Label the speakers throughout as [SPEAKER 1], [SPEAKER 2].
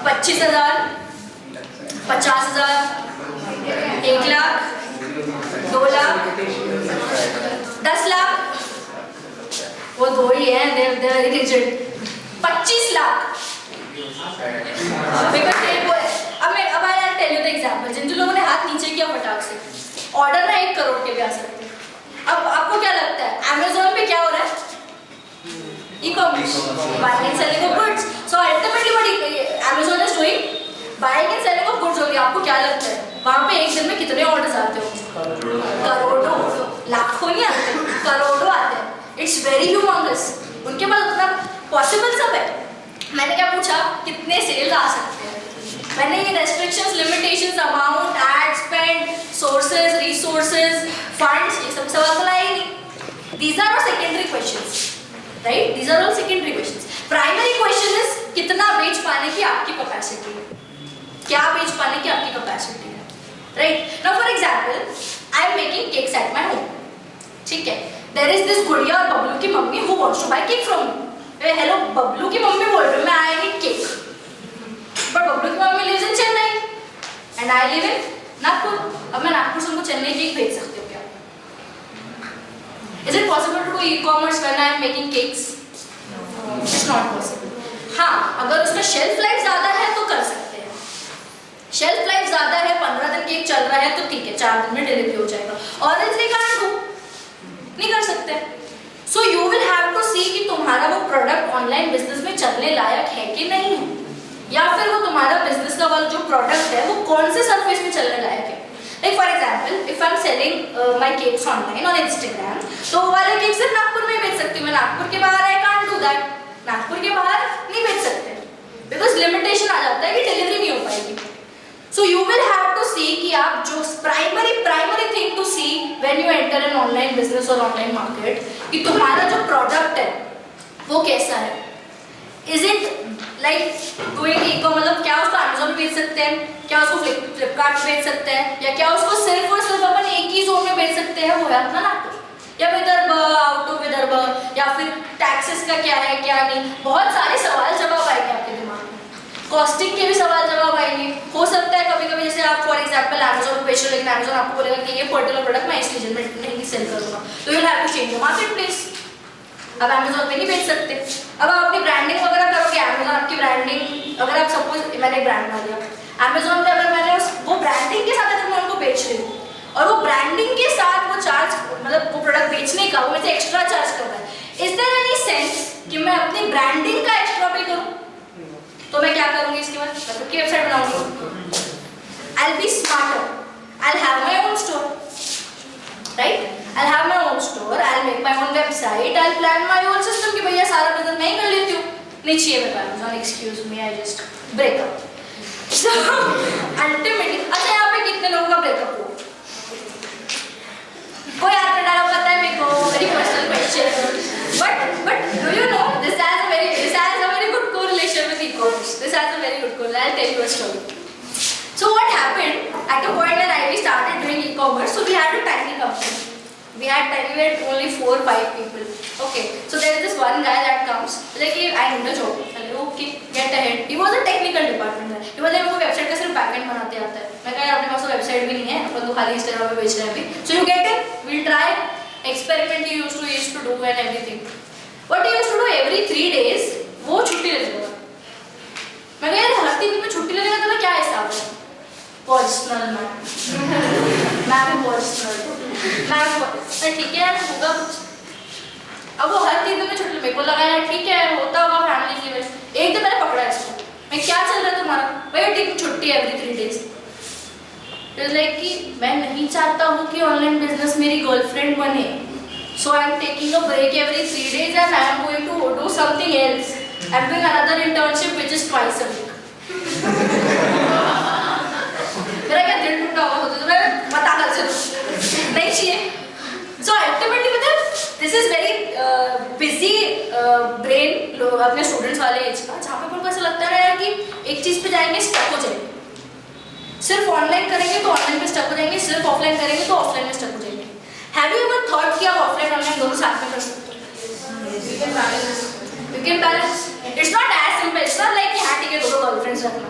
[SPEAKER 1] 25,000, 50,000, 1 लाख, 2 लाख, 10 लाख, वो दो ही है, they're rigid. 25 लाख. Because अब I'll tell you the example. जिन लोगों ने हाथ नीचे किया फटाक से, ऑर्डर ना 1 करोड़ के भी आ सकते हैं. अब आपको क्या लगता है Amazon पे क्या हो रहा है? E-commerce, buying and selling of goods. So ultimately what Amazon is doing, buying and selling of goods हो गया. आपको क्या लगता है वहाँ पे एक दिन में कितने ऑर्डर्स आते हो? करोड़ों, लाखों नहीं आते, करोड़ों आते हैं. It's very humongous. उनके पास उतना पॉसिबल सब है. मैंने क्या पूछा कितने सेल्स आ सकते हैं? मैंने ये restrictions, limitations, amount, ad spend, sources, resources, funds, ये सब सवाल तो लाए ही नहीं. These are all secondary questions. Right? These are all secondary questions. Primary question is कितना बेच पाने की आपकी कैपेसिटी है, क्या बेच पाने की आपकी कैपेसिटी है. Right? Now for example, I am making cakes at my home. ठीक है. There is this गुड़िया और बबलू की mummy who wants to buy cake from me. Hello, Bablu की मम्मी बोल रही हूँ मैं I need cake. But Bablu की mummy lives in Chennai and I live in Nagpur. अब मैं नागपुर से उनको चेन्नई केक भेज सकती हूँ क्या? Is it possible to do e-commerce when I am making cakes? No. It's not possible. हाँ, अगर उसका shelf life ज़्यादा है तो कर सकते हैं. Shelf life ज़्यादा है, 15 दिन केक चल रहा है तो ठीक है, 4 दिन में डिलीवरी हो जाएगा. और else we can't do. नहीं कर सकते. So you will have to see कि तुम्हारा वो प्रोडक्ट ऑनलाइन बिजनेस में चलने लायक है कि नहीं है, या फिर वो तुम्हारा बिजनेस का वाला जो प्रोडक्ट है वो कौन से सरफेस में चलने लायक है. Like for example, if I'm selling my cakes online on Instagram, तो वो वाले केक सिर्फ नागपुर में बेच सकती हूँ मैं. नागपुर के बाहर I can't do that. Nagpur के बाहर नहीं बेच सकते because limitation आ जाता है कि डिलीवरी नहीं हो पाएगी. So you will have to see कि आप जो primary thing to see when you enter an online business or online market कि तुम्हारा जो प्रोडक्ट है वो कैसा है. Is it like doing e-commerce, मतलब क्या उसको Amazon पे बेच सकते हैं, क्या उसको फ्लिपकार्ट पे बेच सकते हैं, या क्या उसको सिर्फ और सिर्फ अपन एक ही जोन में बेच सकते हैं, वो है अपना नागपुर या विदर्भ, आउट ऑफ विदर्भ, या फिर टैक्सेस का क्या है क्या नहीं. बहुत सारे सवाल जवाब आएंगे आपके दिमाग में. कॉस्टिंग के भी सवाल जवाब आएंगे. हो सकता है कभी कभी जैसे आप फॉर एग्जाम्पल Amazon पे बेच रहे हो लेकिन Amazon आपको बोलेगा कि ये पर्टिकुलर प्रोडक्ट मैं इस रीजन में नहीं सेल करूँगा, तो you will have to change the marketplace. अब Amazon पे नहीं बेच सकते. अब आप अपनी ब्रांडिंग वगैरह करोगे, Amazon आपकी ब्रांडिंग, अगर आप सपोज मैंने ब्रांड बना दिया Amazon पे, अगर मैंने वो ब्रांडिंग के साथ अगर मैं उनको बेच रही हूँ और वो ब्रांडिंग के साथ वो चार्ज, मतलब वो प्रोडक्ट बेचने का वो मुझे एक्स्ट्रा चार्ज कर रहा है, इज देयर एनी सेंस कि मैं अपनी ब्रांडिंग का एक्स्ट्रा पे करूँ? तो मैं क्या करूँगी इसके बाद? मैं खुद की वेबसाइट बनाऊंगी. I'll be smarter. I'll have my own store. Right? I'll have my own store. I'll make my own website. I'll plan my own system कि भैया सारा बिजनेस मैं ही कर लेती हूँ. नहीं चाहिए मेरे पास Amazon. Excuse me, I just break up. So ultimately, अच्छा यहाँ पे कितने लोगों का ब्रेकअप हुआ? कोई आपने डाला पता है मेरे को? Very personal question. But do you know this has a very good correlation with e-commerce. This has a very good correlation. I'll tell you a story. So what happened at a point when we started doing e-commerce? So we had a tiny company. We had only 4 or 5 people. Okay. So there is this one guy that comes like, I need a job. Okay, get ahead. He was a technical department guy. He was like, मुझे website का सिर्फ backend बनाते आता है. मैं कहा यार अपने पास तो वेबसाइट भी नहीं है, अपन तो खाली इंस्टाग्राम पे बेच रहे हैं अभी. So you get it? We'll try. Experiment he used to do and everything. What he used to do every 3 days, वो छुट्टी ले लेगा. मैं कहा यार हर 3 दिन में छुट्टी ले लेगा तो क्या हिसाब है? पर्सनल मैम ठीक है यार होगा कुछ. अब वो हर 3 दिन में छुट्टी, मेरे को लगा यार ठीक है होता होगा फैमिली की वजह. एक दिन मैंने पकड़ा इसको, मैं क्या चल रहा है तुम्हारा? भैया ठीक छुट्टी है एवरी 3 डेज. लाइक कि मैं नहीं चाहता हूँ कि ऑनलाइन बिजनेस मेरी गर्लफ्रेंड बने. So I am taking a break every 3 days and I am going to do something else. I am doing another internship which is twice a week. मेरा क्या दिल टूटा हुआ होता तो मैं बता कर सकती नहीं चाहिए. सो अल्टीमेटली मतलब this is very busy brain अपने स्टूडेंट्स वाले एज का, जहाँ पे उनको ऐसा लगता है यार कि एक चीज़ पे जाएंगे स्टक हो जाएंगे. सिर्फ ऑनलाइन करेंगे तो ऑनलाइन पे स्टक हो जाएंगे, सिर्फ ऑफलाइन करेंगे तो ऑफलाइन में स्टक हो जाएंगे. हैव यू एवर थॉट कि आप ऑफलाइन ऑनलाइन दोनों साथ में कर सकते हो? You can balance. It's not as simple. It's not like कि हाँ ठीक है दोनों गर्लफ्रेंड्स रखना.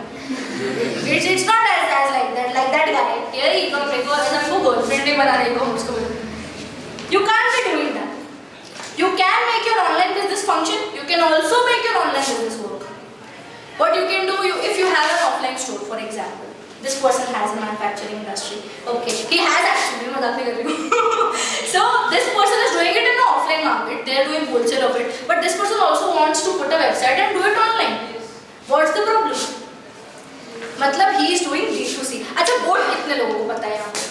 [SPEAKER 1] नहीं बनाना e-commerce को. You can't be doing that. You can make your online business function. You can also make your online business work. What you can do, if you have an offline store, for example, this person has a manufacturing industry. Okay, he has actually. मैं मजाक नहीं कर रही हूँ. So this person is doing it in the offline market. They are doing wholesale of it. But this person also wants to put a website and do it online. What's the problem? मतलब he is doing D2C. अच्छा, boat कितने लोगों को पता है यहाँ पे?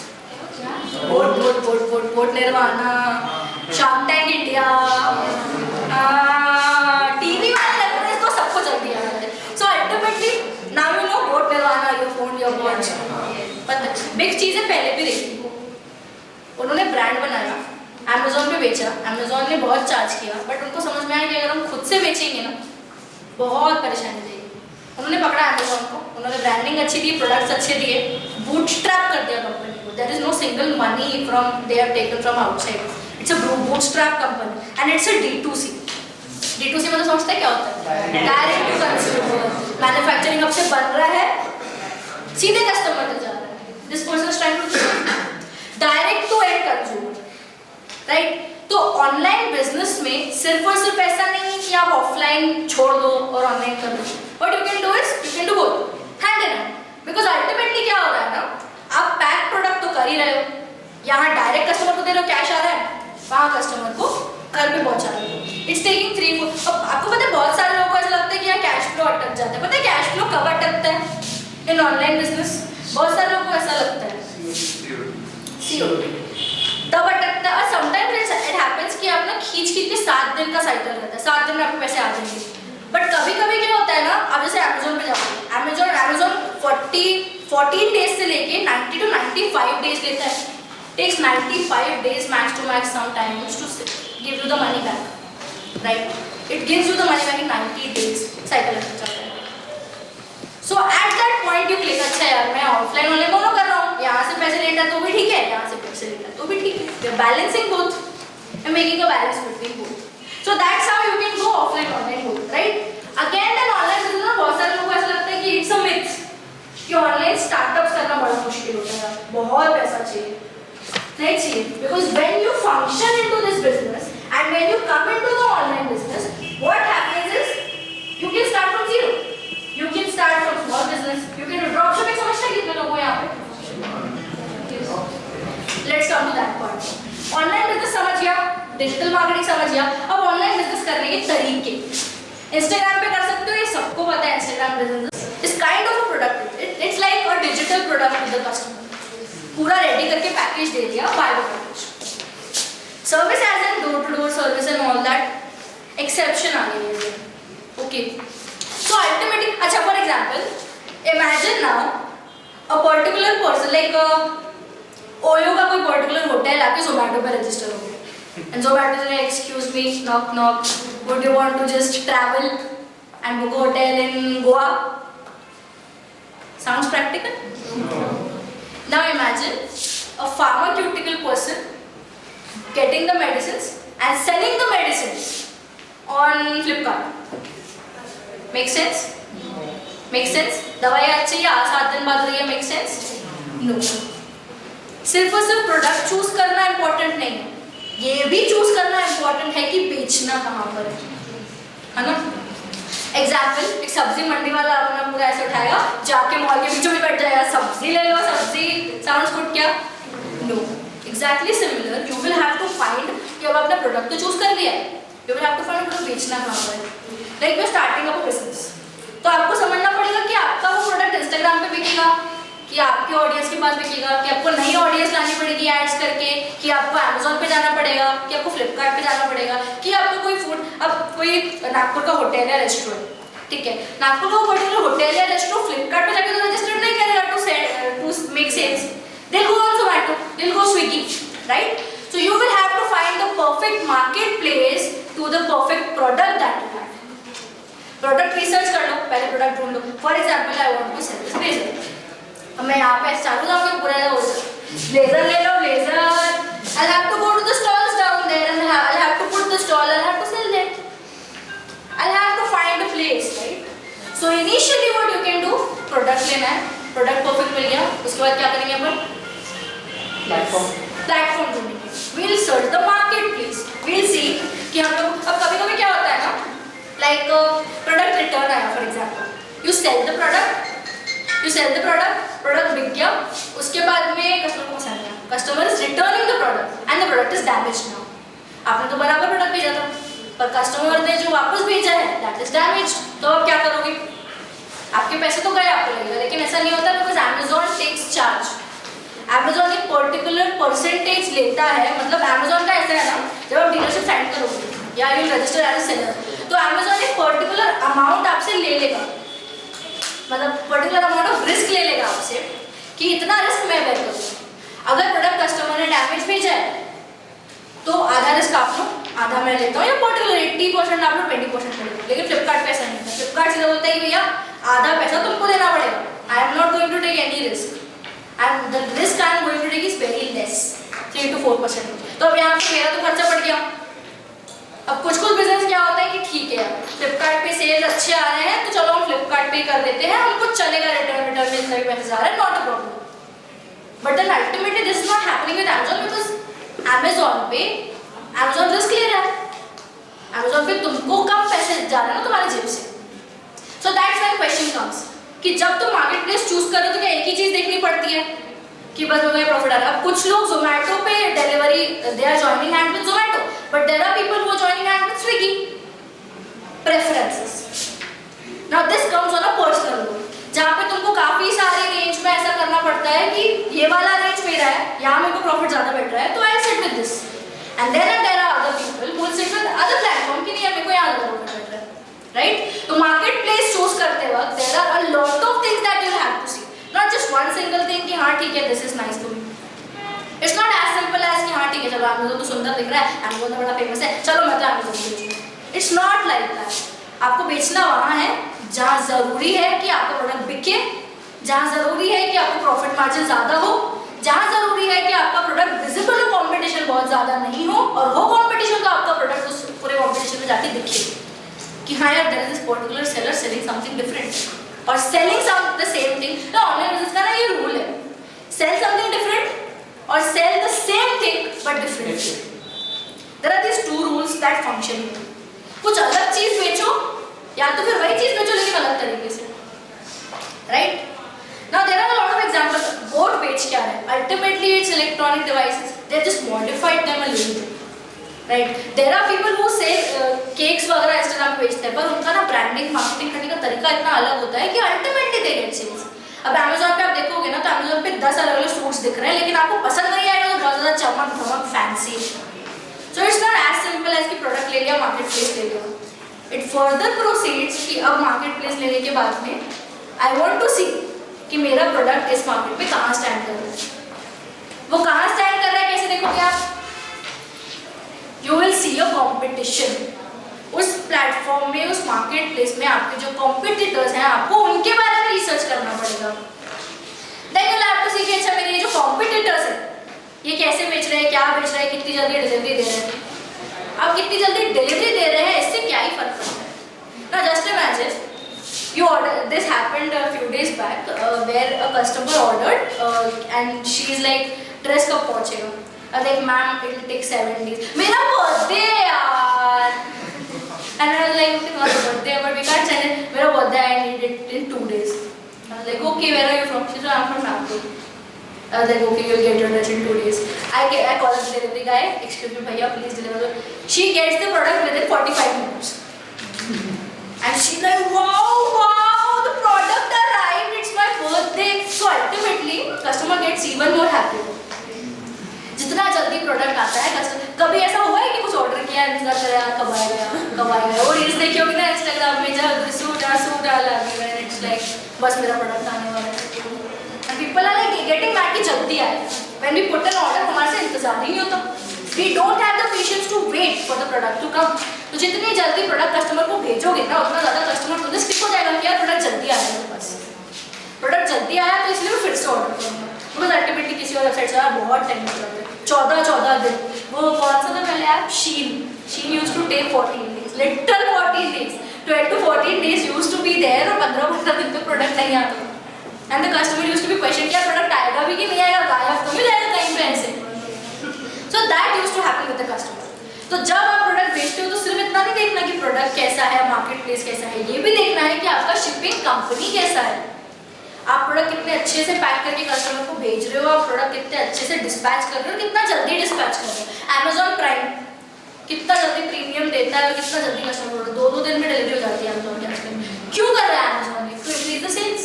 [SPEAKER 1] Boat Nirvana, Shark Tank India, TV वाले रेफरेंस तो सबको चल दिया है. So ultimately now you know Boat Nirvana, your phone, your watch. पता बिग चीजें पहले भी देखी. उन्होंने ब्रांड बनाया, अमेज़न पे बेचा, अमेज़न ने बहुत चार्ज किया, बट उनको समझ में आया कि अगर हम खुद से बेचेंगे ना बहुत परेशानी देगी. उन्होंने पकड़ा अमेज़न को, उन्होंने ब्रांडिंग अच्छी दी, प्रोडक्ट्स अच्छे दिए, बूटस्ट्रैप कर दिया कंपनी को. There is no single money from they have taken from outside. It's a bootstrap company and it's a D2C. D2C मतलब समझते हैं क्या होता है? Direct to consumer. मैन्युफैक्चरिंग अब से बन रहा है, सीधे कस्टमर तक जा रहा है. This person is trying to direct to and consumer, right? तो ऑनलाइन बिजनेस में सिर्फ और सिर्फ ऐसा नहीं है कि आप ऑफलाइन छोड़ दो और ऑनलाइन कर दो. What you can do is you can do both hand in hand. Because ultimately क्या हो रहा है ना, आप पैक प्रोडक्ट तो कर ही रहे हो, यहाँ डायरेक्ट कस्टमर को दे रहे हो, कैश आ रहा है, वहाँ कस्टमर को घर पे पहुँचा रहे हो. It's taking 3-4. अब आपको पता है बहुत सारे लोगों को ऐसा लगता है कि यहाँ कैश फ्लो अटक जाता है. पता है कैश फ्लो कब अटकता है इन ऑनलाइन बिजनेस? बहुत सारे लोगों को ऐसा लगता है COD तब अटकता है. और समटाइम्स इट हैपेंस कि आप ना खींच के 7 दिन का साइकिल रहता है, 7 दिन में आपको पैसे आ जाएंगे. बट कभी कभी क्या होता है ना, आप जैसे अमेज़न पे जाओगे, अमेज़न 14 डेज से लेके 90 to 95 डेज लेता है. Takes 95 days max to max sometimes to give you the money back, right? It gives you the money back in 90 days. Cycle चलता है. So at that point you click, अच्छा यार मैं offline online दोनों कर रहा हूँ, यहाँ से पैसे लेता है तो भी ठीक है, यहाँ से पैसे लेता है तो भी ठीक है. We are balancing both, we are making a balance between both. So that's how you can go offline online both, right? Again then online business में बहुत सारे लोगों को ऐसा लगता है कि इट्स अ मिथ कि ऑनलाइन स्टार्टअप्स करना बड़ा मुश्किल होता है, बहुत पैसा चाहिए. नहीं चाहिए. Because when you function into this business and when you come into the online business, what happens is you can start from zero. You can start from small business. You can drop shipping. समझते हैं कितने लोग हैं यहाँ पे? Let's come to that part. Online business समझ गया, digital marketing समझ गया. अब online business करने के तरीके. Instagram पे कर सकते हो, ये सबको पता है. Instagram business is kind of a product. It's like a digital product to the customer. पूरा ready करके package दे दिया, buy the package. Service as in door-to-door service and all that. Exception आ गई है. Okay. So ultimately, अच्छा for example, imagine now a particular person like Oyo का कोई particular hotel आके Zomato पे register हो गया, and Zomato ने excuse me, knock knock, would you want to just travel and book a hotel in Goa? Sounds practical? No. Now imagine a pharmaceutical person getting the medicines and selling the medicines on Flipkart. Make sense? Make sense? दवाई आज चाहिए, 7 दिन बाद रही है. Make sense? No. सिर्फ और सिर्फ प्रोडक्ट चूज करना इम्पोर्टेंट नहीं है, ये भी चूज करना इम्पोर्टेंट है कि बेचना कहाँ पर है ना? एग्जाम्पल, एक सब्जी मंडी वाला अपना पूरा ऐसे उठाएगा, जाके मॉल के बीचों में बैठ जाएगा, सब्जी ले लो, सब्जी. साउंड्स गुड क्या? No. Exactly similar, you will have to find कि अब आपने प्रोडक्ट तो चूज कर लिया है, you will have to find product बेचना कहाँ पर है. Like way starting up business, तो आपको समझना पड़ेगा कि आपका वो प्रोडक्ट इंस्टाग्राम पे बिकेगा, कि आपके ऑडियंस के पास बिकेगा, कि आपको नई ऑडियंस लानी पड़ेगी एड्स करके, कि आपको अमेज़न पे जाना पड़ेगा, कि आपको फ्लिपकार्ट पे जाना पड़ेगा, कि आपको कोई फूड, अब कोई नागपुर का होटल या रेस्टोरेंट, ठीक है, नागपुर का पर्टिकुलर होटल या रेस्टोरेंट फ्लिपकार्ट पे जाके तो रजिस्टर्ड नहीं करेगा to make sales. They will go on Zomato, they will go Swiggy, right? So you will have to find the perfect marketplace to the perfect product that you have. Product research कर लो, पहले product ढूंढ लो. For example, I want to sell this blazer. अब मैं यहाँ पे चालू जाऊँगी पूरा blazer ले लो, blazer. I'll have to go to the stalls down there and I'll have to put the stall. I'll have to sell them. I'll have to find a place, right? So initially what you can do, product लेना है, product perfect मिल गया, उसके बाद क्या करेंगे अपन? Platform. Platform ढूंढेंगे, we'll search the marketplace, we'll see कि हम लोग अब कभी-कभी क्या होता है ना, like प्रोडक्ट रिटर्न आया for example, you sell the product, product बिक गया, उसके बाद में कस्टमर को पसंद आया, customer is returning the product and the product is damaged now. आपने तो बराबर प्रोडक्ट भेजा था, पर कस्टमर ने जो वापस भेजा है दैट इज डैमेज्ड, तो अब क्या करोगे? आपके पैसे तो गए, आपको लगेगा, लेकिन ऐसा नहीं होता because Amazon takes charge. Amazon एक पर्टिकुलर परसेंटेज लेता है, मतलब Amazon का ऐसा है ना, जब आप डीलरशिप साइन करोगे या you register as a seller, तो Amazon एक पर्टिकुलर अमाउंट आपसे ले लेगा, मतलब पर्टिकुलर अमाउंट ऑफ रिस्क ले लेगा आपसे कि इतना रिस्क मैं बेयर करूँगा। अगर प्रोडक्ट कस्टमर ने डैमेज भेजा है तो आधा रिस्क आप लो, आधा मैं लेता हूँ, या पर्टिकुलर 80% आप लो, 20% ले लो। लेकिन फ्लिपकार्ट पे ऐसा नहीं होता, फ्लिपकार्ट से होता है कि भैया आधा पैसा तुमको देना पड़ेगा, I am not going to take any risk, and the risk I am going to take is very less, 3 to 4%। तो अब यहाँ पे मेरा तो खर्चा बढ़ गया। अब कुछ बिजनेस क्या होता है कि ठीक है फ्लिपकार्ट पे सेल्स अच्छे आ रहे हैं तो चलो हम फ्लिपकार्ट पे कर देते हैं, हमको चलेगा, रिटर्न में इतना भी मैसेज आ रहा है, not a problem. But then ultimately this is not happening with Amazon, because Amazon पे Amazon रिस्क ले रहा है, Amazon पे तुमको कम पैसे जा रहे हैं ना तुम्हारे जेब से। So that's when question comes कि जब तुम मार्केट प्लेस चूज करो तो क्या एक ही चीज देखनी पड़ती है कि बस मुझे प्रॉफिट आ रहा है? अब कुछ लोग जोमेटो पे delivery they are joining hand with Zomato, but there are people who are joining hand with Swiggy. Preferences, now this comes on a personal note, जहाँ पे तुमको काफी सारे रेंज में ऐसा करना पड़ता है कि ये वाला रेंज मेरा है, यहाँ मेरे को प्रॉफिट ज्यादा बैठ रहा है, तो I sit with this, and then there are other people who will sit with other platform कि नहीं यार मेरे को यहाँ ज्यादा प्रॉफिट बैठ रहा है, राइट? तो मार्केट प्लेस चूज करते वक्त there are a lot of things that you have to see, not just one single thing कि हाँ ठीक है this is nice to me. It's not as simple as कि हाँ ठीक है चलो Amazon तो सुंदर दिख रहा है, Amazon तो बड़ा फेमस है, चलो मैं तो Amazon से बेचूंगा। It's not like that. आपको बेचना वहाँ है जहाँ जरूरी है कि आपका प्रोडक्ट बिके, जहाँ जरूरी है कि आपको प्रॉफिट मार्जिन ज्यादा हो, जहाँ जरूरी है कि आपका प्रोडक्ट विजिबल हो, कॉम्पिटिशन बहुत ज्यादा नहीं हो, और हो कॉम्पिटिशन तो आपका प्रोडक्ट उस पूरे कॉम्पिटिशन में जाके दिखे कि हाँ यार there is this particular seller selling something different, और selling some the same thing. तो ऑनलाइन बिजनेस का ना ये रूल है, सेल समथिंग डिफरेंट और sell the same thing but differently. There are these two rules that function. कुछ अलग चीज बेचो या तो फिर वही चीज बेचो लेकिन अलग तरीके से, right? Now there are a lot of examples. Board बेच क्या है? Ultimately it's electronic devices. They just modified them a little bit, right? There are people who say cakes वगैरह इस तरह बेचते हैं, पर उनका ना ब्रांडिंग मार्केटिंग करने का तरीका इतना अलग होता है कि ultimately they get sales. अब Amazon पे आप देखोगे ना तो Amazon पे 10 अलग-अलग सूट्स दिख रहे हैं, लेकिन आपको पसंद नहीं आएगा तो बहुत ज़्यादा चमक धमक fancy. So it's not as simple as कि प्रोडक्ट ले लिया मार्केट प्लेस ले लिया। इट फर्दर प्रोसीड्स कि अब मार्केट प्लेस लेने के बाद में आई वांट टू सी कि मेरा प्रोडक्ट इस मार्केट में कहाँ स्टैंड कर रहा है। वो कहाँ स्टैंड कर रहा है कैसे देखोगे आप? You will see a competition. उस प्लेटफॉर्म में, उस मार्केट प्लेस में आपके जो कॉम्पिटिटर्स हैं आपको उनके बारे में रिसर्च करना पड़ेगा। देन यू हैव टू सी कि अच्छा मेरे ये जो कॉम्पिटिटर्स हैं ये कैसे बेच रहे हैं, क्या बेच रहे हैं, कितनी जल्दी डिलीवरी दे रहे हैं। अब कितनी जल्दी डिलीवरी दे रहे हैं इससे क्या ही फर्क पड़ता है ना। Just imagine you order, this happened a few days back where a customer ordered and she is like dress कब पहुंचेगा, like ma'am it will take 7 days। मेरा बर्थडे यार, and I was like, okay, not a birthday, but we can't send it. मेरा birthday, I need it in 2 days. I was like, okay, where are you from? She said, I'm from Nagpur. I was like, okay, you'll get your dress in 2 days. I call the delivery guy, excuse me, bhaiya, please deliver. She gets the product within 45 minutes. And she's like, wow, the product arrived, it's my birthday. So ultimately, customer gets even more happy. जितना जल्दी product आता है customer, कभी ऐसा हुआ है कि कुछ ऑर्डर किया इंतजार कर रहा कब आएगा, वो रील्स देखी होगी ना इंस्टाग्राम में जब सूट आ लगी है, इट्स लाइक बस मेरा प्रोडक्ट आने वाला है, and people are like getting mad कि जल्दी आए। When we put an order हमारे से इंतजार ही नहीं होता, we don't have the patience to wait for the product to come. तो जितनी जल्दी प्रोडक्ट कस्टमर को भेजोगे ना उतना ज़्यादा कस्टमर खुद स्टिक हो जाएगा कि यार प्रोडक्ट जल्दी आया मेरे पास, प्रोडक्ट जल्दी आया तो इसलिए मैं फिर से ऑर्डर करूँगा। बिकॉज अल्टीमेटली किसी और वेबसाइट से बहुत टाइम लग जाता है, 14 दिन। वो कौन सा था पहले app, Shein used to take 14 days, literal 14 days, 12 to 14 days used to be there, और 15 दिन तक प्रोडक्ट नहीं आता। And the customer used to be question क्या प्रोडक्ट आएगा भी कि नहीं आएगा, गायब तो नहीं जाएगा टाइम पे ऐसे। So that used to happen with the customer. तो जब आप प्रोडक्ट बेचते हो तो सिर्फ इतना नहीं देखना कि प्रोडक्ट कैसा है, मार्केट प्लेस कैसा है, ये भी देखना है कि आपका शिपिंग कंपनी कैसा है। आप प्रोडक्ट कितने अच्छे से पैक करके कस्टमर को भेज रहे हो, आप प्रोडक्ट कितने अच्छे से डिस्पैच कर रहे हो, कितना जल्दी डिस्पैच कर रहे हो। Amazon प्राइम कितना जल्दी प्रीमियम देता है और कितना जल्दी कस्टमर को 2-2 दिन में डिलीवरी हो जाती है Amazon के आजकल। क्यों कर रहा है Amazon ने? To increase the sales.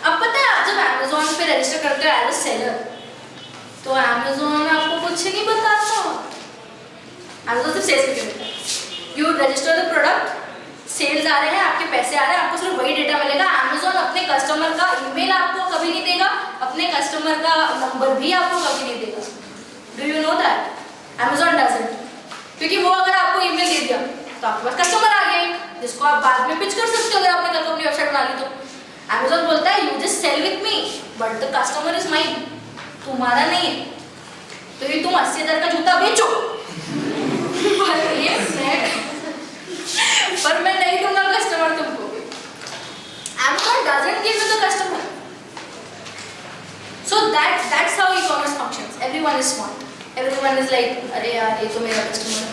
[SPEAKER 1] अब पता है आप जब Amazon पे रजिस्टर करते हो एज अ सेलर तो Amazon आपको कुछ नहीं बताता। Amazon सिर्फ सेल्स करके देता है। You register the product, sales आ रहे हैं, आपके पैसे आ रहे हैं, आपको सिर्फ वही डेटा मिलेगा। Amazon अपने कस्टमर का ईमेल आपको कभी नहीं देगा, अपने कस्टमर का नंबर भी आपको कभी नहीं देगा। Do you know that? Amazon doesn't, क्योंकि वो अगर आपको ईमेल दे दिया तो आपके पास कस्टमर आ गया जिसको आप बाद में पिच कर सकते हो अगर आपने कल को अपनी वेबसाइट बना ली तो। Amazon बोलता है you just sell with me but the customer is mine, तुम्हारा नहीं है, तो ये तुम 80,000 का जूता बेचो पर मैं नहीं दूंगा कस्टमर तुमको। Amazon doesn't give you the customer. So that's how e-commerce functions. Everyone is smart. Everyone is like अरे यार ये तो मेरा कस्टमर है।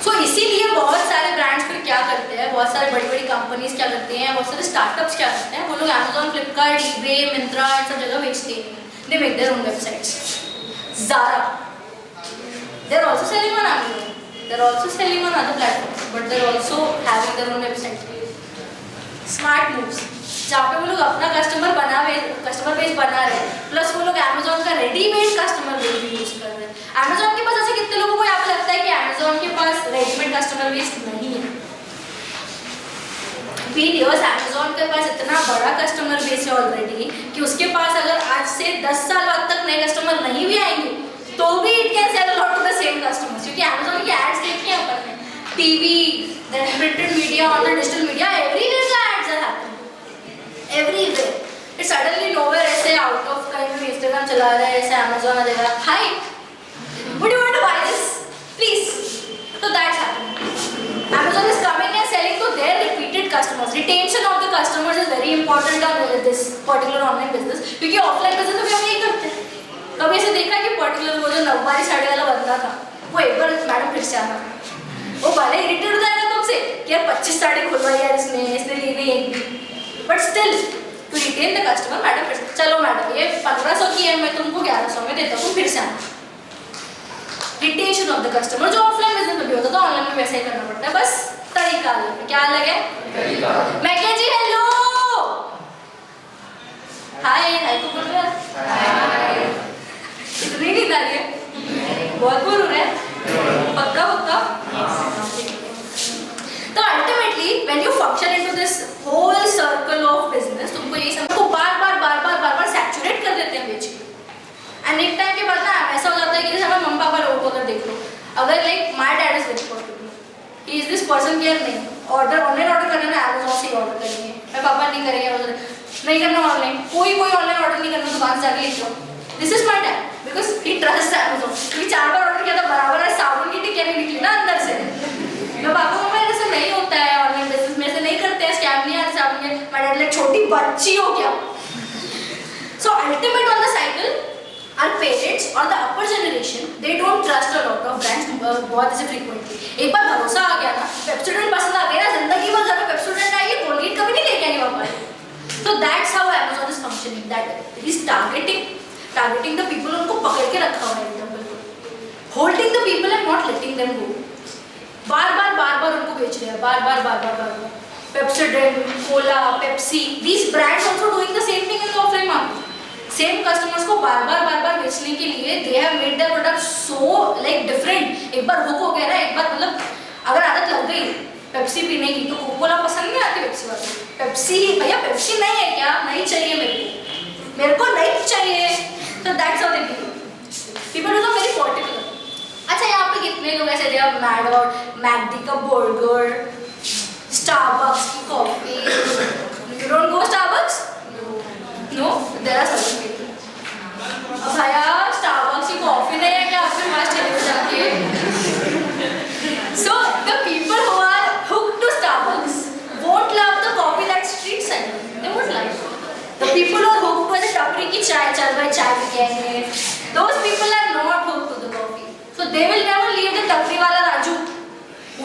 [SPEAKER 1] So इसीलिए बहुत सारे ब्रांड्स फिर क्या करते हैं, बहुत सारे बड़ी बड़ी कंपनीज क्या करते हैं, बहुत सारे स्टार्टअप्स क्या करते हैं, वो लोग Amazon, Flipkart, eBay, Myntra इन सब जगह बेचते हैं। They make their own websites. Zara, they're also selling on Amazon. They're also selling on other platforms, but they're also having their own website. Smart moves. जहाँ पे वो लोग अपना कस्टमर बेस बना रहे हैं, प्लस वो लोग Amazon का रेडीमेड कस्टमर बेस भी यूज कर रहे हैं। Amazon के पास ऐसे कितने लोगों को यहाँ पे लगता है कि Amazon के पास रेडीमेड कस्टमर बेस नहीं है? Amazon के पास इतना बड़ा कस्टमर बेस है ऑलरेडी कि उसके पास अगर आज से 10 साल बाद तक नए कस्टमर नहीं भी आएंगे तो भी it can sell a lot to the same customers, क्योंकि Amazon की एड्स देखी हैं अपन ने, TV, then printed media, on the digital media, everywhere the ads are happening, everywhere. It suddenly nowhere ऐसे आउट ऑफ कहीं भी इंस्टाग्राम चला रहा है, ऐसे Amazon आ जाएगा, हाय would you want to buy this please? So that's happening. Amazon is coming and selling to their repeated customers. Retention of the customers is very important on this particular online business, क्योंकि offline business में हम यही करते हैं। कभी ऐसे देखा कि पर्टिकुलर वो जो 9 साड़ी वाला बंदा था वो एक बार मैडम फिर से आना, वो भले इरिटेट हो जाएगा तुमसे कि यार 25 साड़ी खुलवाई यार इसने ली नहीं एक भी, but still to retain the customer madam फिर से चलो मैडम ये 1500 की है मैं तुमको 1100 में देता हूँ, फिर से आना। रिटेंशन ऑफ द कस्टमर जो ऑफलाइन बिजनेस में भी होता था ऑनलाइन में वैसे ही करना पड़ता है, बस तरीका अलग है। क्या अलग है? मैं क्या जी हेलो हाय को बोल रहा है, इतनी नींद आ रही है, बहुत बोर हो रहा है, पक्का तो ultimately when you function into this whole circle of business तुमको ये सब को बार सैचुरेट कर देते हैं बेच के। एंड एक टाइम के बाद ना ऐसा हो जाता है कि जैसे हमारे मम्मी पापा लोगों को अगर देख लो, अगर like my dad is very particular, he is this person care नहीं ऑर्डर ऑनलाइन ऑर्डर करना ना Amazon से ऑर्डर करेंगे, मेरे पापा नहीं करेंगे, ऑर्डर नहीं करना ऑनलाइन, कोई ऑनलाइन ऑर्डर नहीं करना, दुकान से आके लिख लो। This is my dad because he trust Amazon। क्योंकि 4 बार ऑर्डर किया था बराबर है साबुन की टिक्कियाँ नहीं निकली ना अंदर से। मैं पापा मम्मा ऐसा नहीं होता है ऑनलाइन बिजनेस में, ऐसे नहीं करते हैं, स्कैम नहीं आते साबुन के। माय डैड लाइक छोटी बच्ची हो क्या? सो ultimate on the cycle our parents or the upper generation they don't trust a lot of brands बहुत ऐसे frequently। एक बार भरोसा आ गया ना, Pepsodent पसंद आ गया ना, जिंदगी भर घर में Pepsodent आएगी, Colgate कभी नहीं लेके आएंगे पापा। So that's how Amazon is functioning, that is targeting the people, उनको पकड़ के रखा हुआ है एकदम बिल्कुल, holding the people and not letting them go। बार उनको बेच रहे हैं, बार Pepsodent, Cola, Pepsi, these brands also doing the same thing in the offline market। Same customers को बार बेचने के लिए they have made their product so like different. एक बार hook हो गया ना, एक बार मतलब अगर आदत लग गई पेप्सी पीने की तो कोकोला पसंद नहीं आती पेप्सी वाले, पेप्सी भैया पेप्सी नहीं है क्या, नहीं चाहिए मेरे को नहीं चाहिए, तो that's how they do. People become very particular. अच्छा यहाँ पे कितने लोग ऐसे they are mad about McD का बर्गर, स्टारबक्स की coffee. You don't go Starbucks? No, there are certain people. अब भैया स्टारबक्स की कॉफी नहीं है क्या आपके पास चले जाके? So the people who are hooked to Starbucks won't love the coffee that's street side. They won't like it. The people who are hooked to the टपरी की चाय, चल भाई चाय पी के आएंगे, those people are not hooked to they will never leave the टपरी वाला राजू,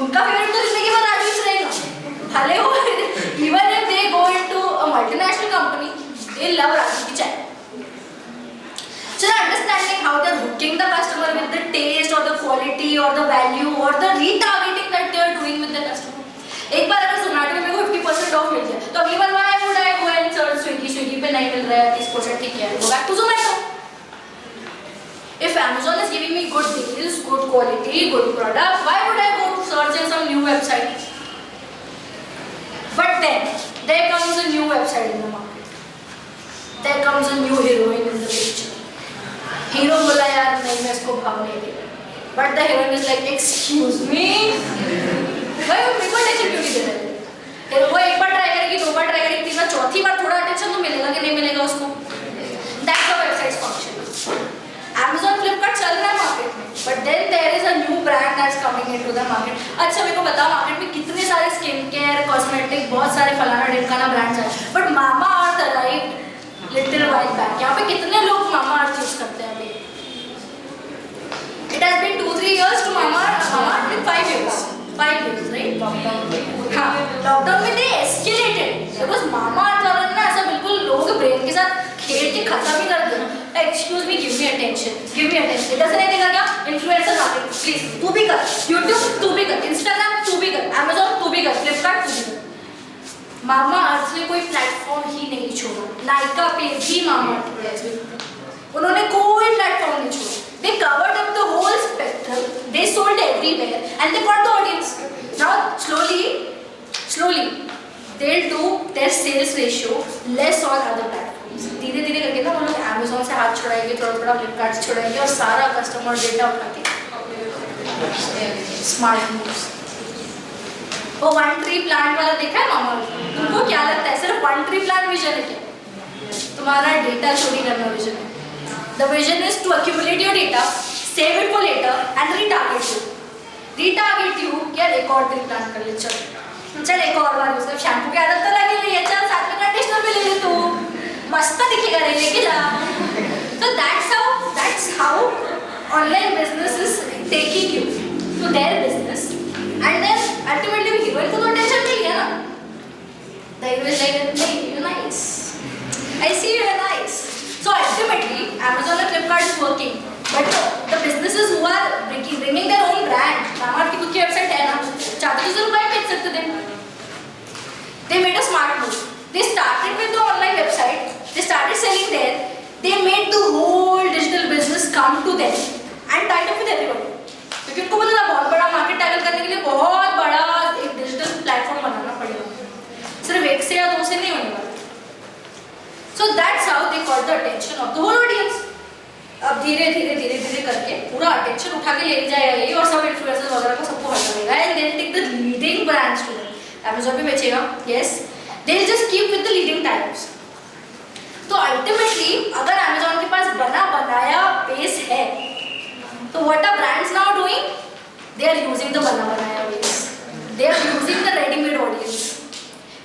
[SPEAKER 1] उनका फेवरेट तो जिंदगी भर राजू ही रहेगा, भले वो even if they go into a multinational company they love Raju की चाय. So they're understanding how they're hooking the customer with the taste or the quality or the value or the retargeting that they are doing with the customer. एक बार अगर Zomato में मेरे को 50% of मिल गया तो अगली बार why would I go and search Swiggy पे नहीं मिल रहा है 30% ठीक है, go back to Zomato. If Amazon is giving me good deals, good quality, good product, why would I go to search in some new website? But then there comes a new website in the market. There comes a new heroine in the picture. Hero बोला यार नहीं मैं इसको भाव नहीं देगा, but the heroine is like excuse me, भाई वो मेरे को अटेंशन क्यों नहीं दे रहे? वो एक बार ट्राई करेगी, दो बार ट्राई करेगी, तीन बार, चौथी बार थोड़ा अटेंशन तो मिलेगा कि नहीं मिलेगा उसको. That's how websites function. Amazon, Flipkart चल रहा है मार्केट में, but then there is a new brand that's coming into the market. अच्छा मेरे को बताओ मार्केट में कितने सारे स्किन केयर, कॉस्मेटिक, बहुत सारे फलाना ढिमकाना ब्रांड्स हैं, but mama earth arrived little while back. यहाँ पे कितने लोग मामा अर्थ यूज करते हैं? It has been 2-3 years to Mama with 5 years, right? हाँ, लॉकडाउन में they escalated because Mama Earth वाला ना ऐसा बिल्कुल लोगों के ब्रेन के साथ खेल के खत्म ही कर दिया. Excuse me, give me attention. इधर से नहीं देखा क्या? Influencer marketing, please तू भी कर, YouTube तू भी कर, Instagram तू भी कर, Amazon तू भी कर, Flipkart तू भी कर. Mama Earth ने कोई प्लेटफॉर्म ही नहीं छोड़ा. नायका पे भी Mama Earth, उन्होंने कोई प्लेटफॉर्म नहीं छोड़ा. They covered up the whole spectrum. They sold everywhere, and they got the audience. Now, slowly, they'll do their sales ratio less on other platforms. धीरे-धीरे करके ना वो लोग Amazon से हाथ छुड़ाएंगे, थोड़ा-थोड़ा Flipkart से छुड़ाएंगे और सारा कस्टमर डेटा उठा के स्मार्ट मूव्स. वो 1 tree plant वाला देखा है मामा? तुमको क्या लगता है सिर्फ 1 tree plant विजन है क्या? तुम्हारा डेटा चोरी करना विजन है. The vision is to accumulate your data, save it for later, and retarget you. Retarget you क्या एक और ट्री प्लान कर ले. चल एक और बार उसका शैम्पू की आदत तो लगी नहीं है, चल साथ में कंडीशनर भी ले ले तू, मस्त दिखेगा रे, लेके जा. So that's how online business is taking you to their business, and then ultimately heroine को तो टेंशन मिल गया ना. The hero is like, hey, you're nice. I see you're nice. So ultimately, Amazon and Flipkart is working, but the businesses who are bringing their own brand, Mama की खुद की website है ना, चाहते तो जरूर बेच सकते थे. They made a smart move. They started with the online website. They started selling there. They made the whole digital business come to them and tied up with everyone. क्योंकि उनको पता था बहुत बड़ा मार्केट टैकल करने के लिए बहुत बड़ा एक डिजिटल प्लेटफॉर्म बनाना पड़ेगा, सिर्फ एक से या दो से नहीं होने वाला. So that's how they got the attention of the whole audience. अब धीरे करके पूरा attention उठा के ले जाएगा ये और सब influencers वगैरह को सबको हटा देगा and they'll take the leading brands to them. Amazon भी बेचेगा, yes. They'll just keep with the leading types. तो ultimately अगर Amazon के पास बना बनाया base है, तो what are brands now doing? They are using the बना बनाया base. They are using the ready-made audience.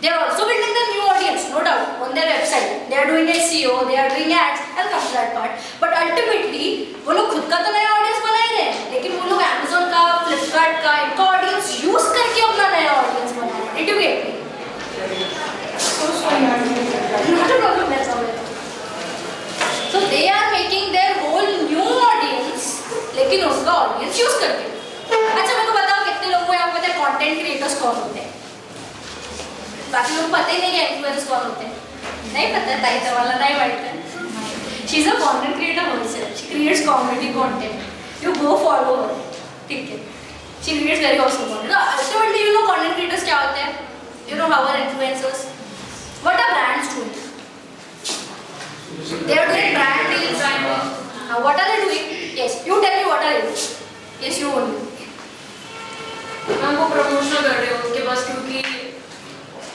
[SPEAKER 1] They are also building the new audience, no doubt, on their website. They are doing SEO, they are doing ads. I'll come to that part. But ultimately, वो लोग खुद का तो नया audience बना ही रहे हैं, लेकिन वो लोग Amazon का, Flipkart का, इनका audience use करके अपना नया audience बना रहे हैं. Did you get me? Not a problem, that's all. So they are making their whole new audience, लेकिन उनका audience use करके. अच्छा मेरे को बताओ कितने लोगों को यहाँ पता है content creators कौन होते हैं? बाकी लोग पता ही नहीं है इन्फ्लुएंसर्स कौन होते हैं. नहीं पता है, ताई वाला नहीं वाइट है. She is a content creator wholesale. She creates comedy content. You go follow her, ठीक है. She creates very awesome content. Ultimately you know content creators क्या होते हैं? You know how are influencers. What are brands doing? They are doing brand deals. Now what are they doing? Yes you tell me what are you. Yes you only.
[SPEAKER 2] Ma'am वो promotion कर रहे हो उनके पास क्योंकि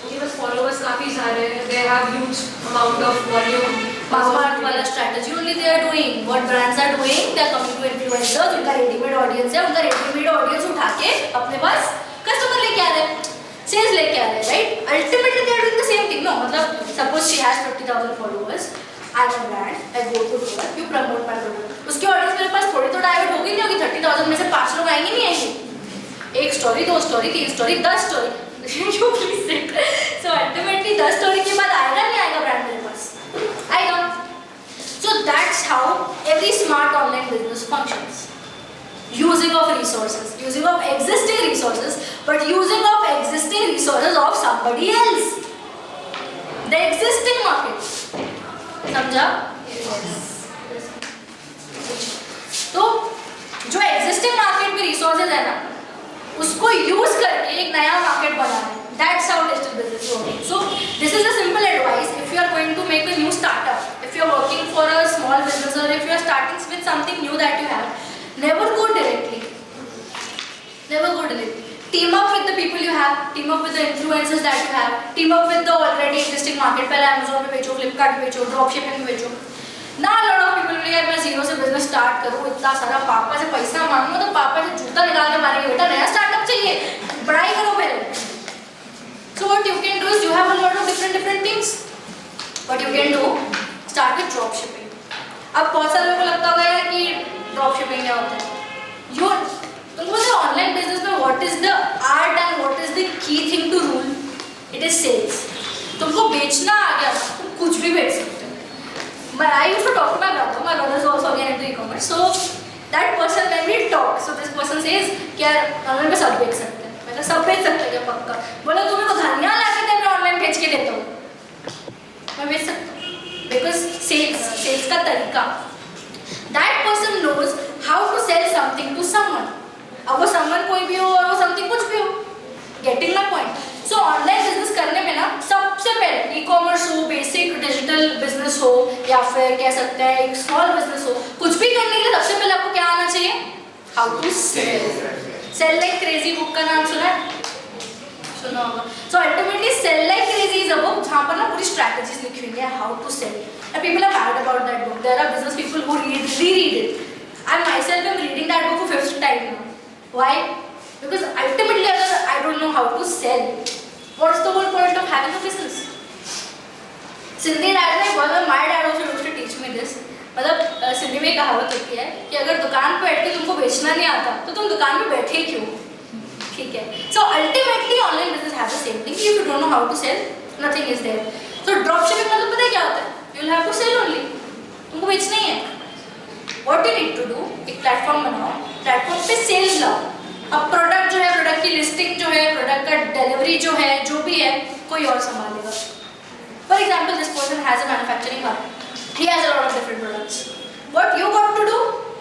[SPEAKER 2] उनके पास followers काफी सारे हैं. They have huge amount of volume.
[SPEAKER 1] Mamaearth वाला strategy only they are doing. What brands are doing? They are coming to influencers. उनका रेडीमेड ऑडियंस है, उनका रेडीमेड ऑडियंस उठा के अपने पास कस्टमर लेके आ रहे हैं, सेल्स लेके आ रहे हैं, right? Ultimately they are doing the same thing. No मतलब suppose she has 50,000 followers. I am a brand, I go to her, you promote my product. उसकी ऑडियंस मेरे पास थोड़ी तो डाइवर्ट होगी नहीं होगी 30,000 में से 5 लोग आएंगे नहीं आएंगे? 1 story, 2 story, 3 story, 10 story. You please sit. So ultimately 10 story के बाद आएगा नहीं आएगा ब्रांड मेरे पास? आएगा। So that's how every smart online business functions. Using of resources, using of existing resources, but using of existing resources of somebody else. The existing market. समझा? तो जो existing market में resources है ना, उसको use करके एक नया market बनाना है. That's how digital business works. So this is a simple advice. If you are going to make a new startup, if you are working for a small business, or if you are starting with something new that you have, never go directly. Never go directly. Team up with the people you have. Team up with the influencers that you have. Team up with the already existing market. पहले Amazon पे बेचो, Flipkart पे बेचो, dropshipping पे बेचो. ना a lot of people will यार मैं zero से business start करूँ, इतना सारा पापा से पैसा मांगूँ तो पापा से जूता निकाल के मारेंगे, बेटा नया startup चाहिए, पढ़ाई करो पहले. So what you can do is you have a lot of different things. What you can do, start with drop shipping. अब बहुत सारे लोगों को लगता होगा यार कि drop shipping क्या होता है? तुमको पता है ऑनलाइन बिजनेस में what is the art and what is the key thing to rule? It is sales. तुमको बेचना आ गया, तुम कुछ भी बेच सकते हो. But I used to talk to my brother. My brother is also again into e-commerce. So that person when we talk, so this person says कि यार ऑनलाइन पे सब बेच सकते हैं. मैं सब बेच सकते हैं क्या? पक्का. बोला तुम्हें को धनिया ला के मैं ऑनलाइन बेच के देता हूँ. मैं बेच सकता हूँ. Because sales का तरीका. That person knows how to sell something to someone. अब वो someone कोई भी हो और वो something कुछ भी हो. Getting my point. So online business करने में ना सबसे पहले ई-कॉमर्स हो, बेसिक डिजिटल बिजनेस हो या फिर कह सकते हैं एक स्मॉल बिजनेस हो, कुछ भी करने के लिए सबसे पहले आपको क्या आना चाहिए? How to sell. Sell like crazy book का नाम सुना है? सुना होगा. So ultimately sell like crazy is a book जहाँ पर ना पूरी स्ट्रैटेजीज लिखी हुई है how to sell. And people are mad about that book. There are business people who read it. I myself am reading that book for 5th time now. Why? Because ultimately I don't know how to sell. What's the whole point of having a business? Sindhi dad ने बोला, my dad also used to teach me this. मतलब सिंधी में कहावत होती है कि अगर दुकान पे बैठ के तुमको बेचना नहीं आता तो तुम दुकान पे बैठे क्यों? ठीक है. So ultimately online business has the same thing. If you don't know how to sell, nothing is there. So dropshipping मतलब पता है क्या होता है? You'll have to sell only. तुमको बेचना ही है. What you need to do, एक प्लेटफॉर्म बनाओ, प्लेटफॉर्म पे सेल्स लाओ. अब प्रोडक्ट जो है, प्रोडक्ट की लिस्टिंग जो है, प्रोडक्ट का डिलीवरी जो है, जो भी है कोई और संभालेगा. For example this person has a manufacturing hub. He has a lot of different products. What you got to do,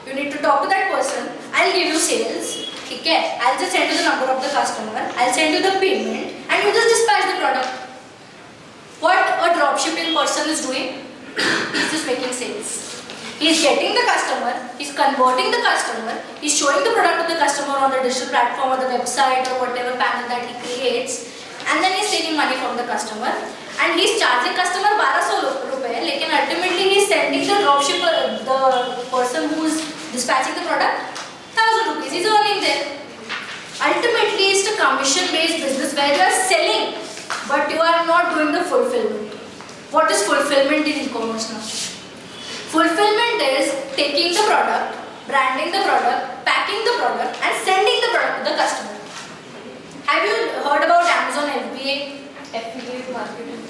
[SPEAKER 1] you need to talk to that person. I will give you sales. ठीक है. I will just send you the number of the customer. I will send you the payment and you just dispatch the product. What a drop shipping person is doing, he is just making sales. He is getting the customer, he is converting the customer, he is showing the product to the customer on the digital platform or the website or whatever panel that he creates, and then he is taking money from the customer and he is charging customer 1200 रुपए, लेकिन ultimately he is sending the dropshipper, the person who is dispatching the product 1000 rupees. He is earning there. Ultimately, it's a commission-based business where you are selling, but you are not doing the fulfillment. What is fulfillment in e-commerce now? Fulfillment is taking the product, branding the product, packing the product and sending the product to the customer. Have you heard about Amazon FBA? Affiliate marketing.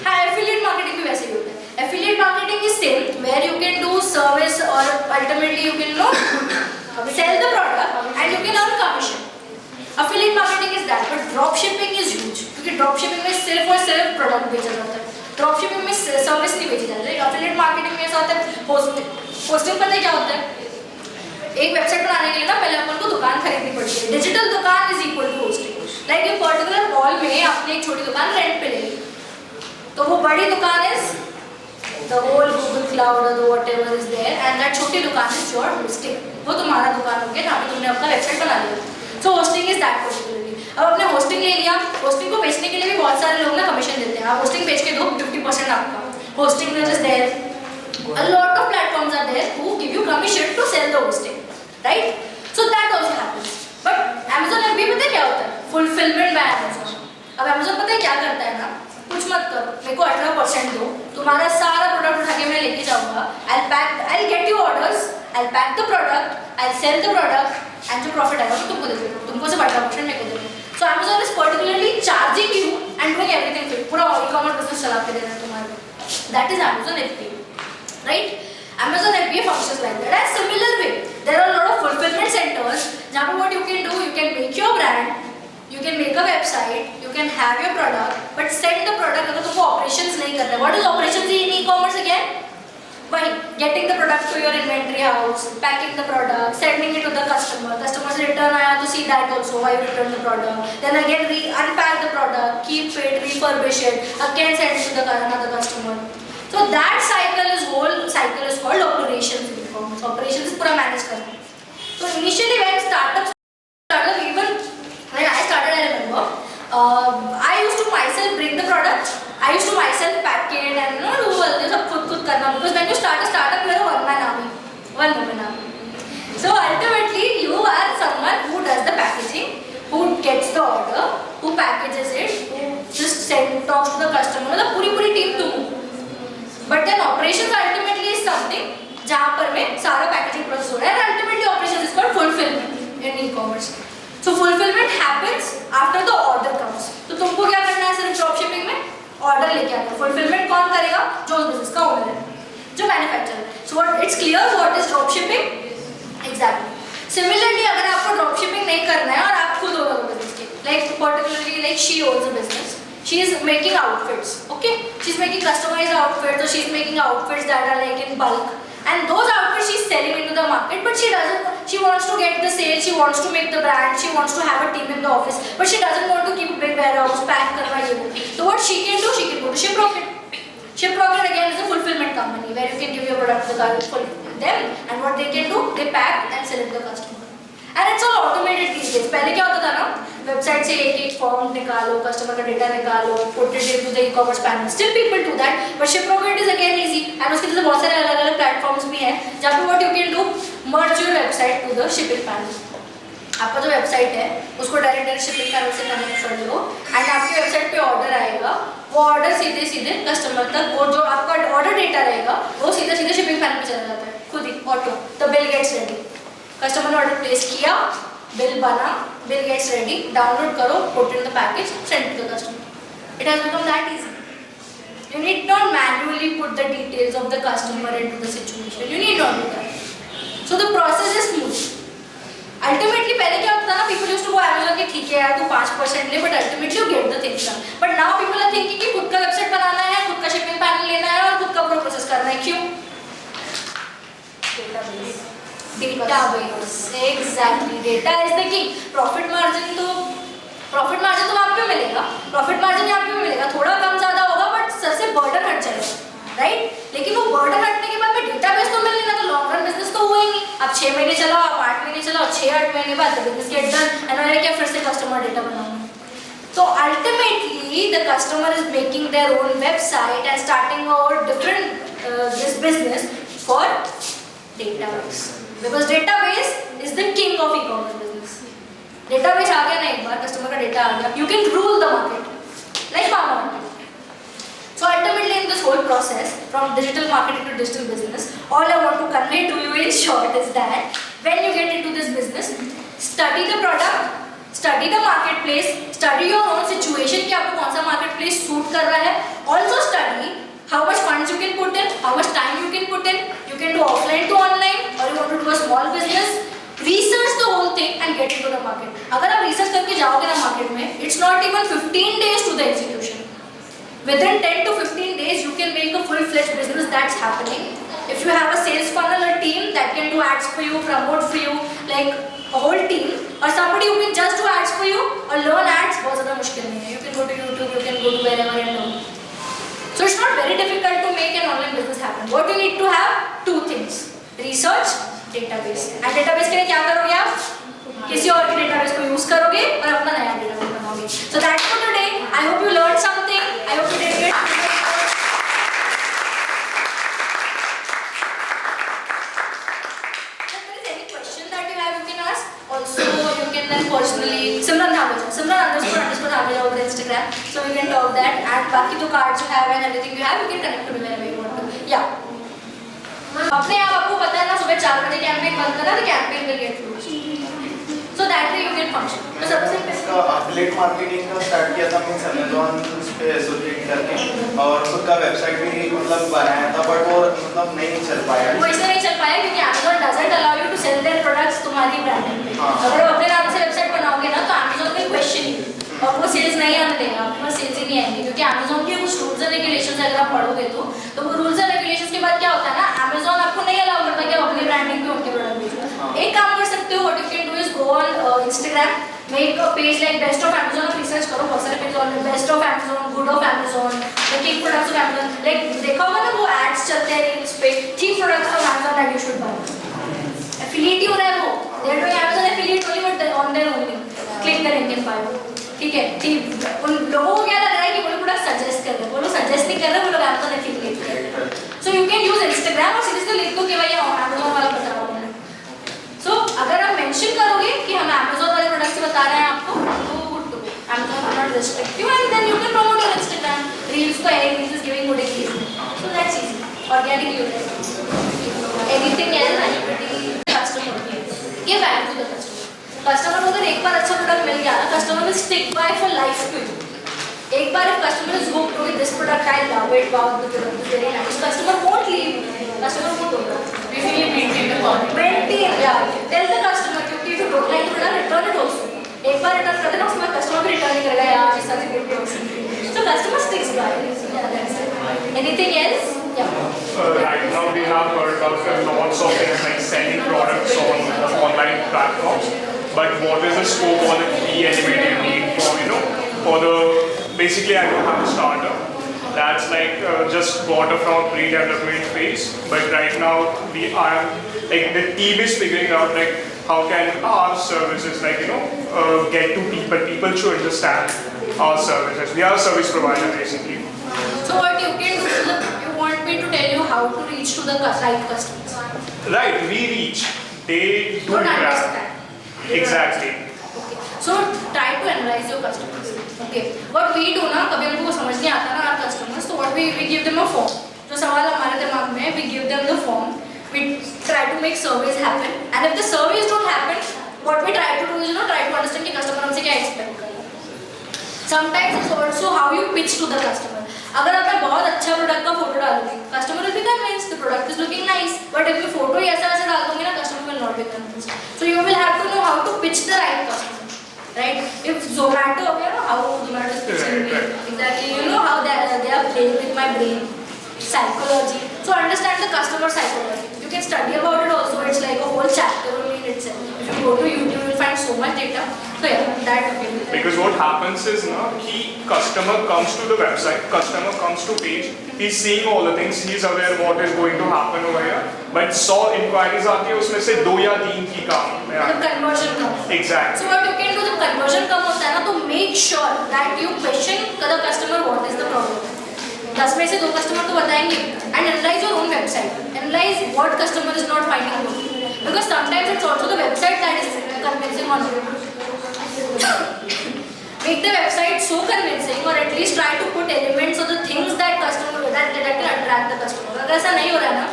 [SPEAKER 1] हाँ, affiliate marketing भी वैसे ही होता है. Affiliate marketing is same where you can do service or ultimately you can sell the product and you can earn commission. Affiliate marketing is that, but drop shipping is huge क्योंकि drop shipping में सिर्फ और सिर्फ product बेचा जाता है. Drop shipping में service नहीं बेची जाती है. एफिलिएट मार्केटिंग में ऐसा होता है होस्टिंग पता है क्या होता है? एक वेबसाइट बनाने के लिए ना पहले अपन को दुकान खरीदनी पड़ती है. डिजिटल दुकान is equal to hosting. Like एक पर्टिकुलर मॉल में आपने एक छोटी दुकान रेंट पे ले ली तो वो बड़ी दुकान is the whole Google cloud और whatever is there and that छोटी दुकान इज योर होस्टिंग. वो तुम्हारा दुकान हो गया जहाँ पे तुमने अपना वेबसाइट बना लिया. सो होस्टिंग इज दैट पर्टिकुलरली. अब आपने होस्टिंग ले लिया. होस्टिंग को बेचने के लिए भी बहुत सारे लोग ना कमीशन देते हैं. आप होस्टिंग बेच के दो 50% आपका. Hosting is there. A lot of platforms are there who give you commission to sell the hosting, right? So that also happens. But Amazon FBA पता है क्या होता है? Fulfillment by Amazon. अब Amazon पता है क्या करता है ना? कुछ मत करो, मेरे को 18% दो, तुम्हारा सारा प्रोडक्ट उठा के मैं लेके जाऊंगा, I'll get you orders, I'll pack the product, I'll sell the product, and जो प्रॉफिट आएगा वो तुमको दे दूंगा, तुमको सिर्फ 18% मेरे को दे दूंगा. So Amazon is particularly charging you and doing everything for you, पूरा e-commerce business चला के दे रहा है तुम्हारे. That is Amazon FBA, right? Amazon FBA functions like that. And similar way, there are a lot of fulfillment centers. जहाँ पे what you can do, you can make your brand, you can make a website, you can have your product, but send the product अगर तुमको operations नहीं करना है. What is operations in e-commerce again? वही getting the product to your inventory house, packing the product, sending it to the customer. Customer से return आया तो see that also why you return the product. Then again unpack the product, keep it, refurbish it, again send it to the another customer. So that whole cycle is called operations in e-commerce. Operations is पूरा manage करना. So initially when startups started, even when I started, I remember I used to myself bring the product. I used to myself pack it and do all this सब खुद करना, because when you start a startup you are a one-man army, one-woman army. So ultimately you are someone who does the packaging, who gets the order, who packages it, who just talks to the customer. मतलब पूरी team तुम हो. But then operations ultimately is something जहाँ पर में सारा packaging process हो रहा है, and ultimately operations is called fulfillment in e-commerce. So fulfillment happens after the order comes. तो तुमको क्या करना है सिर्फ ड्रॉप शिपिंग में? ऑर्डर लेके आना. फुलफिलमेंट कौन करेगा? जो बिजनेस का ओनर है, जो मैन्युफैक्चरर है. So what it's clear what is drop shipping exactly. Similarly अगर आपको ड्रॉप शिपिंग नहीं करना है और आप खुद ओनर हो बिजनेस के, like particularly like she owns a business, she is making outfits, okay, she is making customized outfits, और she is making outfits that are like in bulk, and those outfits she is selling into the market, but she wants to get the sale, she wants to make the brand, she wants to have a team in the office, but she doesn't want to keep a big warehouse, pack karwa ye wo. So what she can do, she can go to Shiprocket. Shiprocket again is a fulfillment company where you can give your product to them, and what they can do, they pack and sell it to the customer. And it's all automated these days. पहले क्या होता था ना, website से एक form निकालो, customer का data निकालो, put it into the e-commerce panel. Still people do that, but Shiprocket is again easy. And उसके जैसे बहुत सारे अलग-अलग प्लेटफॉर्म्स भी हैं जहाँ पे what you can do, merge your website to the shipping panel. आपका जो वेबसाइट है उसको डायरेक्ट शिपिंग पैनल से कनेक्ट कर लो, एंड आपकी वेबसाइट पे ऑर्डर आएगा, वो ऑर्डर सीधे कस्टमर तक, वो जो आपका ऑर्डर डेटा रहेगा वो सीधे शिपिंग पैनल पे चला जाता है खुद ही auto. The bill gets ready. Customer ने ऑर्डर प्लेस किया, बिल बना, बिल गेट्स रेडी, डाउनलोड करो, put in the package, send to the customer. It has become that easy. You need not manually put the details of the customer into the situation. You need not do that. So the process is smooth. Ultimately पहले क्या होता था ना, people used to go Amazon के ठीक है यार तू 5% ले, but ultimately you get the things done. But now people are thinking कि खुद का वेबसाइट बनाना है, खुद का शिपिंग पैनल लेना है और खुद का पूरा प्रोसेस करना है. क्यों? Database. Exactly. Data is the king. Profit margin तो वहाँ पे मिलेगा, प्रॉफिट मार्जिन यहाँ पे मिलेगा, थोड़ा कम ज़्यादा होगा, बट सर से बर्डन हट जाएगा, राइट? लेकिन वो बर्डन हटने के बाद में डेटाबेस तो मिलने ना, तो लॉन्ग रन बिजनेस तो हुआ ही नहीं. आप 6 महीने चलाओ, आप 8 महीने चलाओ, 6-8 महीने बाद बिजनेस गेट डन, एंड मैंने क्या फिर से कस्टमर डेटा बनाऊंगा. So ultimately the customer is making their own website and starting a different this business for database, because database is the king of e-commerce business. Database आ गया ना, एक बार customer का डेटा आ गया, you can rule the market like Mama market. So ultimately in this whole process from digital marketing to digital business, all I want to convey to you in short is that when you get into this business, study the product, study the marketplace, study your own situation कि आपको कौन सा marketplace suit कर रहा है. Also study how much funds you can put in, how much time you can put in. You can do offline to online, or you want to do a small business. Research the whole thing and get into the market. अगर आप research करके जाओगे ना market में, it's not even 15 days to the execution. Within 10 to 15 days, you can make a full-fledged business that's happening. If you have a sales funnel, a team that can do ads for you, promote for you, like a whole team, or somebody who can just do ads for you or learn ads, बहुत ज़्यादा मुश्किल नहीं है. You can go to YouTube, you can go to wherever and learn. So it's not very difficult to make an online business happen. What you need to have? 2 things: research, database. And database के लिए क्या करोगे आप? किसी और के database को use करोगे और अपना नया database बनाओगे. So that's for today. I hope you learned something. I hope you did it. If there is any question that you have, you can ask. Also, you can then personally Simran Dhameja, Simran __Dhameja over Instagram. so we can talk that. And बाकी जो cards you have and everything you have, you can connect to me whenever you want to. Yeah. अपने आप आपको पता है ना सुबह 4 बजे कैंपेन बंद करना तो campaign will get close, so that way you can function. तो सबसे
[SPEAKER 3] इसका एफिलिएट मार्केटिंग का स्टार्ट किया था मींस अमेज़न पे एसोसिएट करके और खुद का वेबसाइट भी मतलब बनाया था, बट वो मतलब नहीं चल पाया.
[SPEAKER 1] वो इसलिए नहीं चल पाया क्योंकि Amazon doesn't allow you to sell their products तुम्हारी ब्रांडिंग पे. अगर आप अपने नाम से वेबसाइट बनाओगे ना तो Amazon will question you और वो सेल्स नहीं आने देगा, आपके पास सेल्स ही नहीं आएंगे क्योंकि Amazon के कुछ रूल्स एंड रेगुलेशंस अगर आप पढ़ोगे तो वो रूल्स एंड रेगुलेशंस के बाद क्या होता है ना, Amazon आपको नहीं अलाउ करता कि आप अपनी ब्रांडिंग पे उनके प्रोडक्ट बेचो. एक काम कर सकते हो, what you can do is go on Instagram, make a page like best of Amazon, research करो बहुत सारे page on best of Amazon, good of Amazon, the king products of Amazon. Like देखा होगा ना वो एड्स चलते हैं reels पे, cheap products of Amazon that you should buy. Affiliate ही हो रहा है वो, they are doing Amazon affiliate only but on their own link. Click the link in bio. ठीक है, ठीक. उन लोगों को क्या लग रहा है कि वो लोग प्रोडक्ट सजेस्ट कर रहे हैं, वो लोग सजेस्ट नहीं कर रहे, वो लोग Amazon एफिलिएट कर रहे हैं. So you can use Instagram और सीधे लिख दो कि भाई Amazon वाला बता रहा हूं. सो अगर आप मेंशन करोगे कि हम Amazon वाले प्रोडक्ट से बता रहे हैं आपको, तो good to go. Amazon will not restrict you and then you can promote your Instagram reels to any reels is giving good engagement. So that's easy. Organically you can. Anything else activity customer give value to the customer. Customer को अगर एक बार अच्छा product मिल गया ना, customer will stick by for life to you. एक बार if customer is hooked with this product, I love it, wow, the product is very nice, customer won't leave. Customer won't go.
[SPEAKER 2] Basically maintain the quality.
[SPEAKER 1] Maintain, yeah. Tell the customer क्योंकि if you don't like the product, return it also. एक बार return कर देना, उसके बाद customer भी return नहीं करेगा यार, इस तरह से good product. So customer sticks by. Yeah, that's it. Anything else? Yeah.
[SPEAKER 4] Right now we have heard about lots of things like selling products on online platforms. But what is the scope or the key element you need for, for the, basically I don't have a startup. That's like just bought from pre-development phase. But right now we are, like the team is figuring out like how can our services like, get to people. People should understand our services. We are a service provider basically.
[SPEAKER 1] So what you can do, you want me to tell you how to reach to the right customers.
[SPEAKER 4] Right, we reach. They do
[SPEAKER 1] Don't
[SPEAKER 4] grab.
[SPEAKER 1] understand.
[SPEAKER 4] Exactly.
[SPEAKER 1] Okay. So try to analyze your customers. Okay. What we do ना, कभी हमको समझ नहीं आता ना our customers, so what we give them a form. जो सवाल हमारे दिमाग में है, we give them the form. We try to make surveys happen. And if the surveys don't happen, what we try to do is try to understand कि customer हमसे क्या expect कर रहा है. Sometimes it's also how you pitch to the customer. अगर आप बहुत अच्छा प्रोडक्ट का फोटो डालोगे, customer will be convinced the product is looking nice. But if you photo ही ऐसा डाल दोगे ना, customer will not be convinced. So you will have to know how to pitch the right customer, right? If Zomato, how Zomato is pitching me, exactly, how they are playing with my brain, psychology. So understand the customer psychology. You can study about it also. It's like a whole chapter only in itself. If you go to YouTube, you will find so much data. So yeah, that okay.
[SPEAKER 4] Because what happens is now, customer comes to the website, customer comes to page, he's seeing all the things, he's aware what is going to happen over here. But 100 inquiries आती है, उसमें से 2 या 3 की काम है.
[SPEAKER 1] The conversion comes.
[SPEAKER 4] Exactly.
[SPEAKER 1] So what you can do, the conversion कम होता है ना, तो make sure that you question the customer what is the problem. 10 में से 2 कस्टमर तो बताएंगे. And analyze your own website. Analyze what customer is not finding good. Because sometimes it's also the website that is convincing on you. Make the website so convincing, or at least try to put elements of the things that customer that can attract the customer. अगर ऐसा नहीं हो रहा है ना,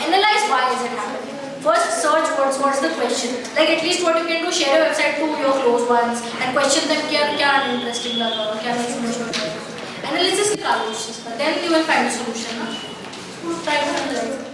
[SPEAKER 1] analyze why is it happening. First search what's the question. Like at least what you can do, share your website to your close ones and question them क्या interesting लगा, क्या नहीं समझ में. Analysis निकालो उस चीज़ का, then you will find a solution. Try to analyze.